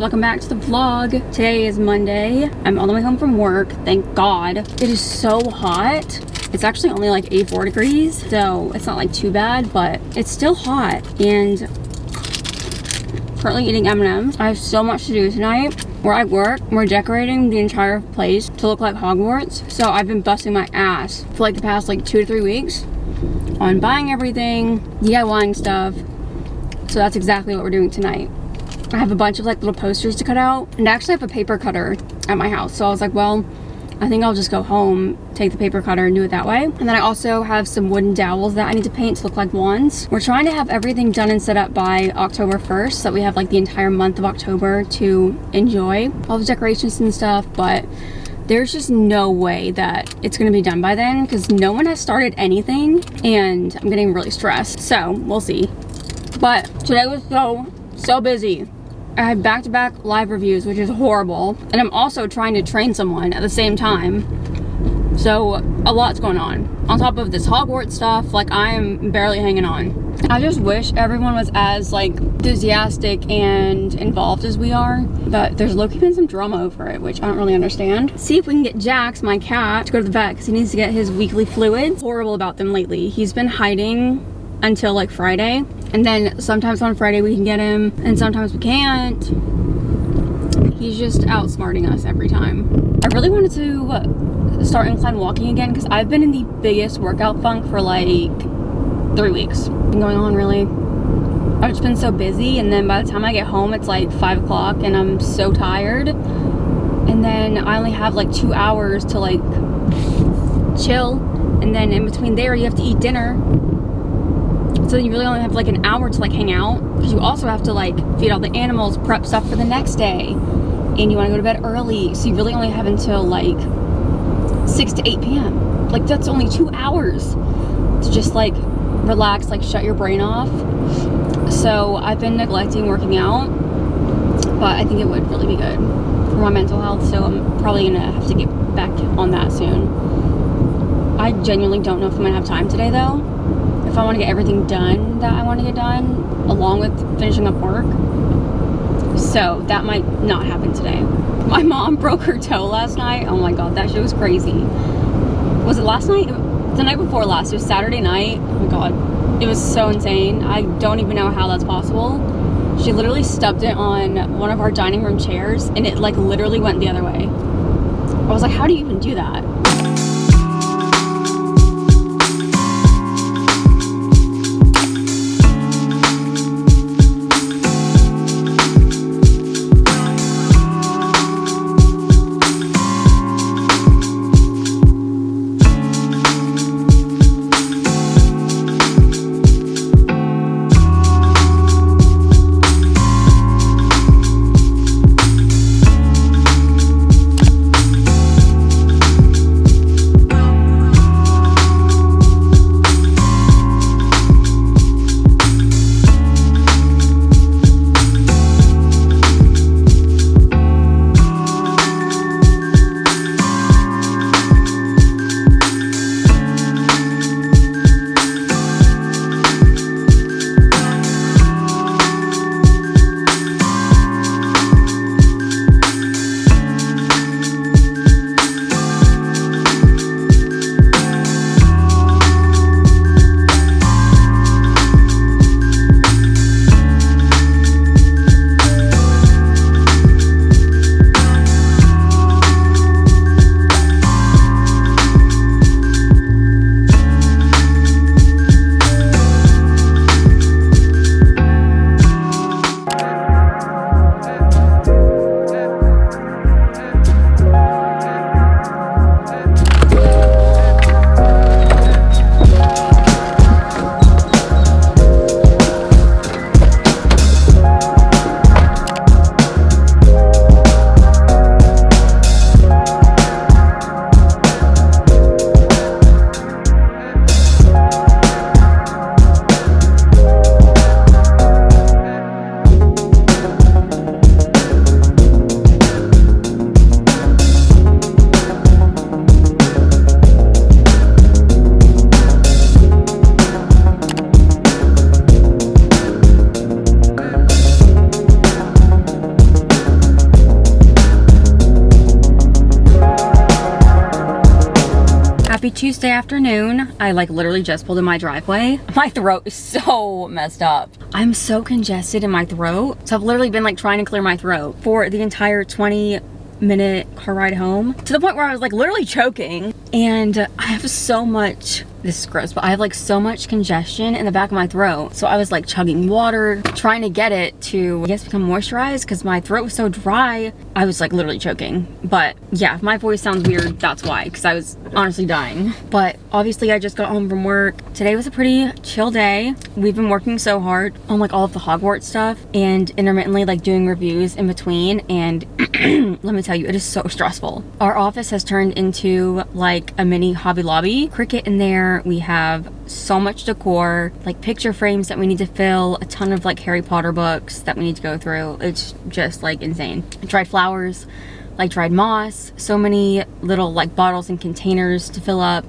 welcome back to the vlog. Today is Monday. I'm on the way home from work, thank God. It is so hot. It's actually only like 84 degrees, so it's not like too bad, but it's still hot. And currently eating M&Ms. I have so much to do tonight. Where I work, we're decorating the entire place to look like Hogwarts. So I've been busting my ass for like the past like 2 to 3 weeks on buying everything, DIYing stuff. So that's exactly what we're doing tonight. I have a bunch of like little posters to cut out, and I actually have a paper cutter at my house. So I was like, well, I think I'll just go home, take the paper cutter and do it that way. And then I also have some wooden dowels that I need to paint to look like wands. We're trying to have everything done and set up by October 1st, so that we have like the entire month of October to enjoy all the decorations and stuff, but there's just no way that it's gonna be done by then because no one has started anything and I'm getting really stressed. So we'll see. But today was so busy. I have back-to-back live reviews, which is horrible. And I'm also trying to train someone at the same time. So a lot's going on. On top of this Hogwarts stuff, like I am barely hanging on. I just wish everyone was as like enthusiastic and involved as we are. But there's low-key been some drama over it, which I don't really understand. See if we can get Jax, my cat, to go to the vet because he needs to get his weekly fluids. Horrible about them lately. He's been hiding until like Friday, and then sometimes on Friday we can get him and sometimes we can't. He's just outsmarting us every time. I really wanted to start incline walking again because I've been in the biggest workout funk for like 3 weeks. Been going on really. I've just been so busy, and then by the time I get home it's like 5 o'clock and I'm so tired, and then I only have like 2 hours to like chill, and then in between there you have to eat dinner. So you really only have like an hour to like hang out, because you also have to like feed all the animals, prep stuff for the next day, and you want to go to bed early. So you really only have until like 6 to 8 p.m. Like that's only 2 hours to just like relax, like shut your brain off. So I've been neglecting working out, but I think it would really be good for my mental health. So I'm probably gonna have to get back on that soon. I genuinely don't know if I'm gonna have time today though. If I want to get everything done that I want to get done, along with finishing up work. So that might not happen today. My mom broke her toe last night. Oh my God, that shit was crazy. Was it last night? The night before last. It was Saturday night. Oh my God. It was so insane. I don't even know how that's possible. She literally stubbed it on one of our dining room chairs and it like literally went the other way. I was like, how do you even do that? Thursday afternoon. I like literally just pulled in my driveway. My throat is so messed up. I'm so congested in my throat. So I've literally been like trying to clear my throat for the entire 20-minute car ride home, to the point where I was like literally choking. And I have so much, this is gross, but I have like so much congestion in the back of my throat. So I was like chugging water, trying to get it to, I guess, become moisturized, because my throat was so dry. I was like literally choking. But yeah, if my voice sounds weird, that's why, because I was honestly dying. But obviously I just got home from work. Today was a pretty chill day. We've been working so hard on like all of the Hogwarts stuff and intermittently like doing reviews in between. And let me tell you, it is so stressful. Our office has turned into like a mini Hobby Lobby. Cricut in there. We have so much decor, like picture frames that we need to fill, a ton of like Harry Potter books that we need to go through. It's just like insane. Dried flowers, like dried moss, so many little like bottles and containers to fill up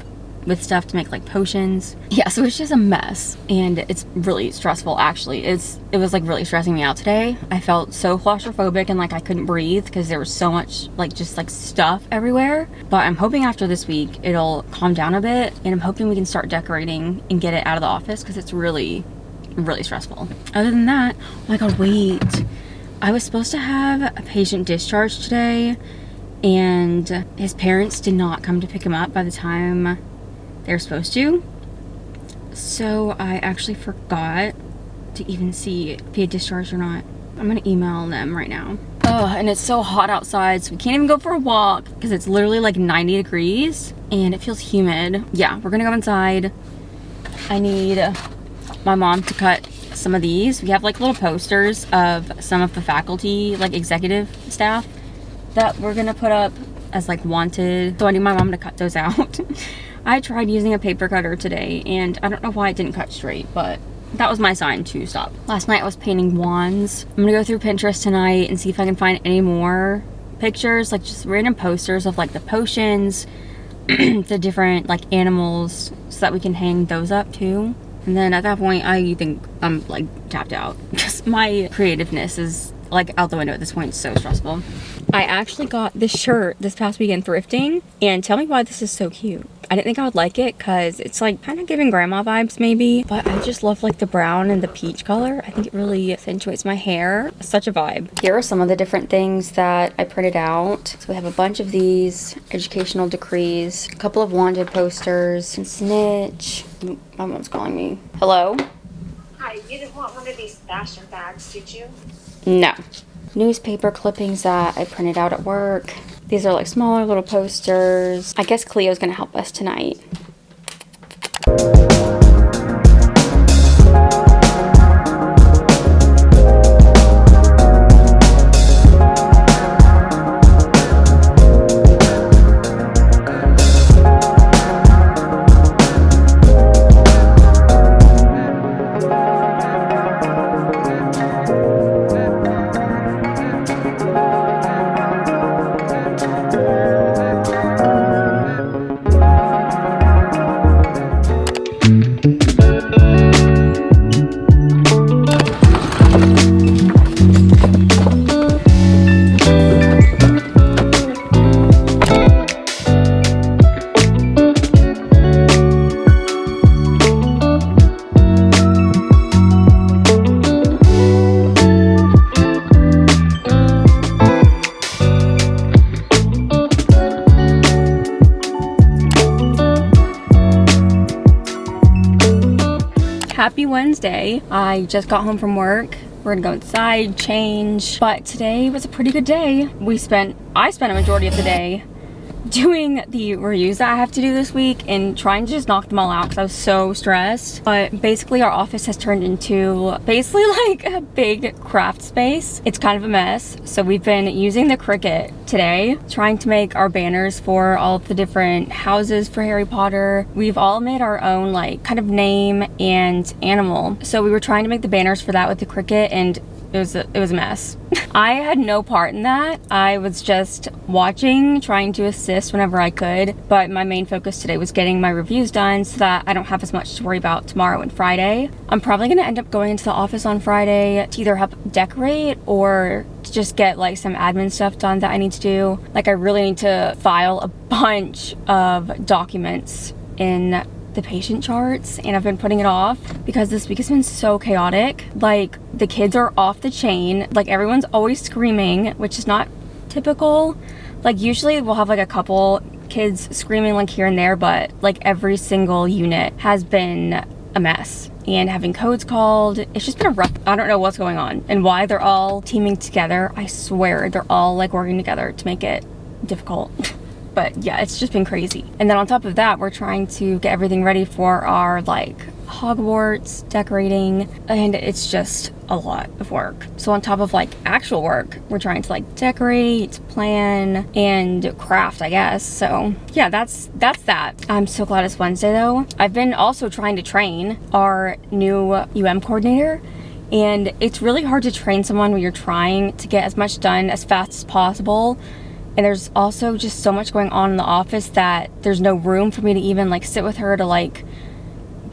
with stuff to make like potions. Yeah, so it's just a mess and it's really stressful. Actually, it was like really stressing me out today. I felt so claustrophobic and like I couldn't breathe because there was so much like just like stuff everywhere. But I'm hoping after this week it'll calm down a bit, and I'm hoping we can start decorating and get it out of the office because it's really stressful. Other than that, oh my god, wait, I was supposed to have a patient discharge today and his parents did not come to pick him up by the time they're supposed to. So I actually forgot to even see if he had discharged or not. I'm gonna email them right now. Oh, and it's so hot outside, so we can't even go for a walk because it's literally like 90 degrees and it feels humid. Yeah, we're gonna go inside. I need my mom to cut some of these. We have like little posters of some of the faculty, like executive staff, that we're gonna put up as like wanted. So I need my mom to cut those out. I tried using a paper cutter today and I don't know why it didn't cut straight, but that was my sign to stop. Last night I was painting wands. I'm gonna go through Pinterest tonight and see if I can find any more pictures, like just random posters of like the potions, the different like animals, so that we can hang those up too. And then at that point I think I'm like tapped out because my creativeness is like out the window at this point. It's so stressful. I actually got this shirt this past weekend thrifting, and tell me why this is so cute. I didn't think I would like it because it's like kind of giving grandma vibes maybe, but I just love like the brown and the peach color. I think it really accentuates my hair. Such a vibe. Here are some of the different things that I printed out. So we have a bunch of these educational decrees, a couple of wanted posters, and snitch. My mom's calling me. Hello? Hi, you didn't want one of these fashion bags, did you? No. Newspaper clippings that I printed out at work. These are like smaller little posters. I guess Cleo's gonna help us tonight. Happy Wednesday. I just got home from work. We're gonna go inside, change. But today was a pretty good day. I spent a majority of the day doing the reviews that I have to do this week and trying to just knock them all out because I was so stressed. But basically our office has turned into basically like a big craft space. It's kind of a mess. So we've been using the Cricut today, trying to make our banners for all of the different houses for Harry Potter. We've all made our own like kind of name and animal. So we were trying to make the banners for that with the Cricut, and it was a mess. I had no part in that. I was just watching, trying to assist whenever I could, but my main focus today was getting my reviews done so that I don't have as much to worry about tomorrow and Friday. I'm probably gonna end up going into the office on Friday to either help decorate or to just get like some admin stuff done that I need to do. Like I really need to file a bunch of documents in the patient charts, and I've been putting it off because this week has been so chaotic. Like, the kids are off the chain. Like, everyone's always screaming, which is not typical. Like, usually we'll have like a couple kids screaming like here and there, but like every single unit has been a mess. And having codes called, it's just been a rough, I don't know what's going on and why they're all teaming together. I swear they're all like working together to make it difficult. But yeah, it's just been crazy. And then on top of that, we're trying to get everything ready for our like Hogwarts decorating, and it's just a lot of work. So on top of like actual work, we're trying to like decorate, plan, and craft, I guess. So yeah, that's that. I'm so glad it's Wednesday though. I've been also trying to train our new UM coordinator, and it's really hard to train someone when you're trying to get as much done as fast as possible. And there's also just so much going on in the office that there's no room for me to even like sit with her to like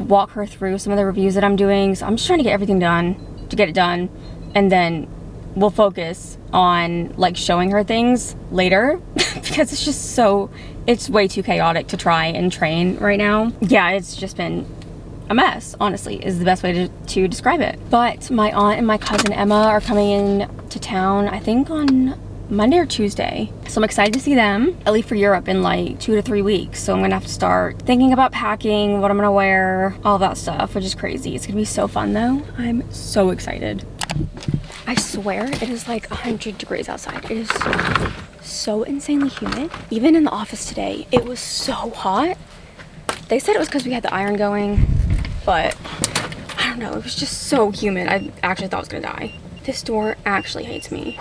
walk her through some of the reviews that I'm doing. So I'm just trying to get everything done, to get it done, and then we'll focus on like showing her things later because it's just so, it's way too chaotic to try and train right now. Yeah, it's just been a mess, honestly, is the best way to describe it. But my aunt and my cousin Emma are coming in to town, I think on Monday or Tuesday. So I'm excited to see them. I leave for Europe in like 2 to 3 weeks. So I'm gonna have to start thinking about packing, what I'm gonna wear, all that stuff, which is crazy. It's gonna be so fun though. I'm so excited. I swear it is like 100 degrees outside. It is so insanely humid. Even in the office today, it was so hot. They said it was because we had the iron going, but I don't know, it was just so humid. I actually thought I was gonna die. This door actually hates me.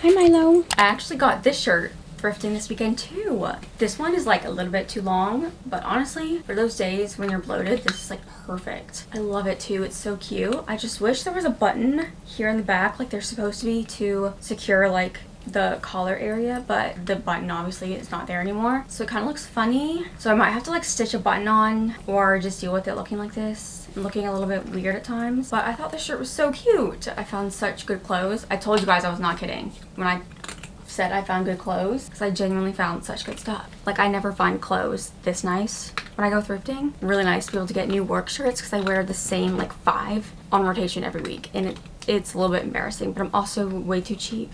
Hi Milo. I actually got this shirt thrifting this weekend too. This one is like a little bit too long, but honestly, for those days when you're bloated, this is like perfect. I love it too. It's so cute. I just wish there was a button here in the back like there's supposed to be to secure like the collar area, but the button obviously is not there anymore. So it kind of looks funny. So I might have to like stitch a button on or just deal with it looking like this. Looking a little bit weird at times, but I thought this shirt was so cute. I found such good clothes. I told you guys I was not kidding when I said I found good clothes, because I genuinely found such good stuff. Like, I never find clothes this nice when I go thrifting. Really nice to be able to get new work shirts because I wear the same like 5 on rotation every week, and it's a little bit embarrassing, but I'm also way too cheap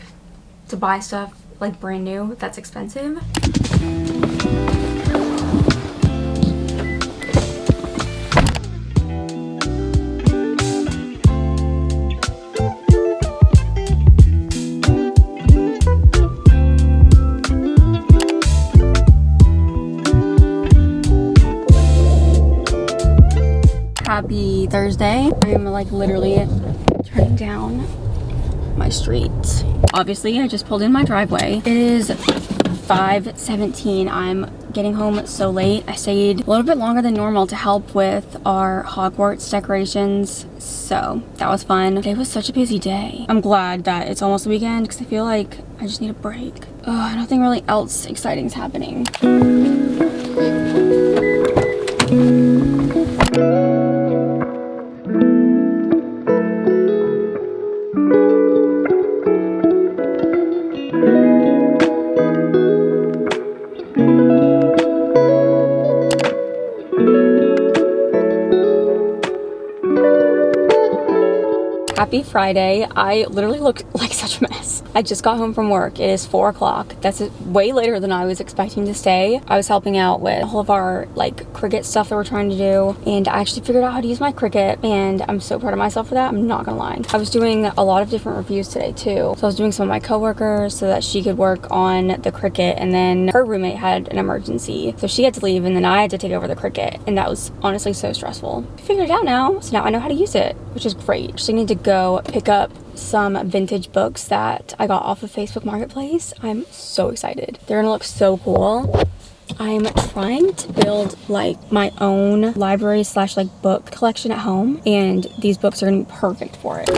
to buy stuff like brand new that's expensive. Happy Thursday. I'm like literally turning down my street. Obviously, I just pulled in my driveway. It is 5:17. I'm getting home so late. I stayed a little bit longer than normal to help with our Hogwarts decorations, so that was fun. It was such a busy day. I'm glad that it's almost the weekend because I feel like I just need a break. Nothing really else exciting is happening. Happy Friday. I literally look like such a mess. I just got home from work. It is 4 o'clock. That's way later than I was expecting to stay. I was helping out with all of our like Cricut stuff that we're trying to do, and I actually figured out how to use my Cricut, and I'm so proud of myself for that. I'm not gonna lie. I was doing a lot of different reviews today too. So I was doing some of my coworkers so that she could work on the Cricut, and then her roommate had an emergency, so she had to leave, and then I had to take over the Cricut, and that was honestly so stressful. I figured it out now, so now I know how to use it, which is great. So I need to go pick up some vintage books that I got off of Facebook Marketplace. I'm so excited. They're gonna look so cool. I'm trying to build like my own library slash like book collection at home, and these books are gonna be perfect for it.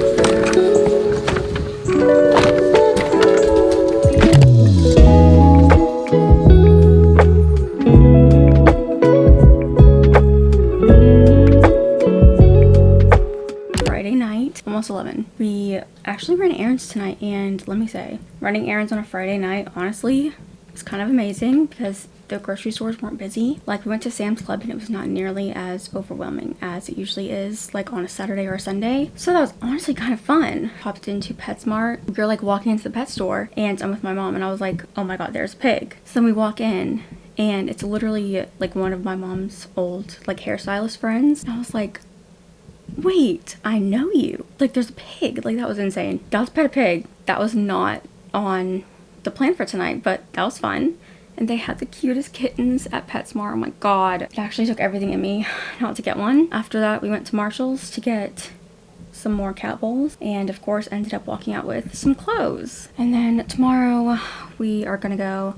Almost 11. We actually ran errands tonight, and let me say, running errands on a Friday night, honestly, It's kind of amazing because the grocery stores weren't busy. Like, we went to Sam's Club and it was not nearly as overwhelming as it usually is, like on a Saturday or a Sunday. So that was honestly kind of fun. Popped into PetSmart. We were like walking into the pet store and I'm with my mom and I was like, oh my god, there's a pig. So then we walk in and it's literally like one of my mom's old like hairstylist friends. And I was like, wait, I know you. Like, there's a pig. Like, that was insane. Got to pet a pig. That was not on the plan for tonight, but that was fun. And they had the cutest kittens at PetSmart. Oh my god. It actually took everything in me not to get one. After that, we went to Marshall's to get some more cat bowls. And of course, ended up walking out with some clothes. And then tomorrow, we are gonna go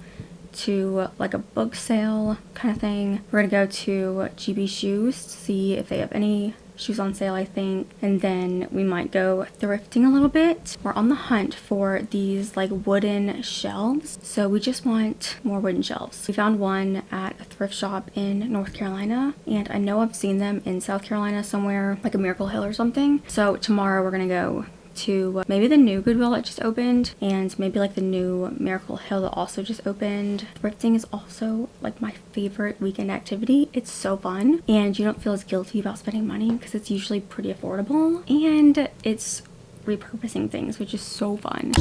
to like a book sale kind of thing. We're gonna go to GB Shoes to see if they have any shoes on sale, I think, and then we might go thrifting a little bit. We're on the hunt for these like wooden shelves, so we just want more wooden shelves. We found one at a thrift shop in North Carolina, and I know I've seen them in South Carolina somewhere, like a Miracle Hill or something. So tomorrow we're gonna go to maybe the new Goodwill that just opened and maybe like the new Miracle Hill that also just opened. Thrifting is also like my favorite weekend activity. It's so fun and you don't feel as guilty about spending money because it's usually pretty affordable and it's repurposing things, which is so fun.